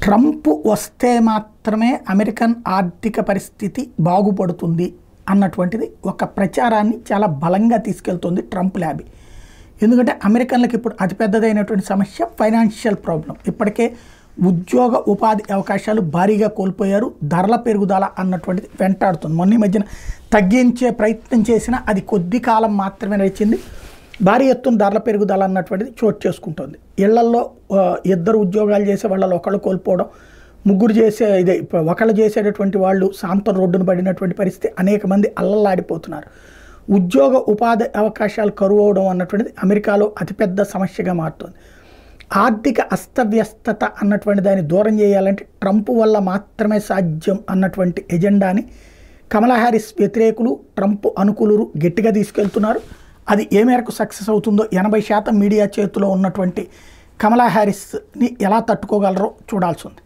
Trump వస్తే మాత్రమే American ఆర్థిక పరిస్థితి బాగుపడుతుంది అన్నటువంటిది ఒక ప్రచారాన్ని చాలా బలంగా తీసుకెళ్తుంది ట్రంప్ ల్యాబీ. ఎందుకంటే అమెరికన్లకు ఇప్పుడు అతిపెద్దదైనటువంటి సమస్య ఫైనాన్షియల్ ప్రాబ్లం. ఇప్పటికే ఉద్యోగ ఉపాధి అవకాశాలు భారీగా కోల్పోయారు. ధరల పెరుగుదల అన్నటువంటిది వెంటాడుతుంది. మొన్న మధ్యన తగ్గించే ప్రయత్నం చేసినా అది కొద్ది కాలం మాత్రమే నడిచింది. భారీ ఎత్తున ధరల పెరుగుదల అన్నటువంటిది చోటు చేసుకుంటుంది. ఇళ్లల్లో ఇద్దరు ఉద్యోగాలు చేసే వాళ్ళలో ఒకళ్ళు కోల్పోవడం, ముగ్గురు చేసే ఒకళ్ళు చేసేటటువంటి వాళ్ళు సాంతం రోడ్డును పడినటువంటి పరిస్థితి, అనేక మంది అల్లల్లాడిపోతున్నారు. ఉద్యోగ ఉపాధి అవకాశాలు కరువు అవడం అన్నటువంటిది అమెరికాలో అతిపెద్ద సమస్యగా మారుతుంది. ఆర్థిక అస్తవ్యస్తత అన్నటువంటి దాన్ని దూరం చేయాలంటే ట్రంప్ వల్ల మాత్రమే సాధ్యం అన్నటువంటి ఎజెండాని కమలా హ్యారిస్ వ్యతిరేకులు, ట్రంప్ అనుకూలురు గట్టిగా తీసుకెళ్తున్నారు. అది ఏ మేరకు సక్సెస్ అవుతుందో 80% మీడియా చేతిలో ఉన్నటువంటి కమలా హ్యారిస్ని ఎలా తట్టుకోగలరో చూడాల్సి ఉంది.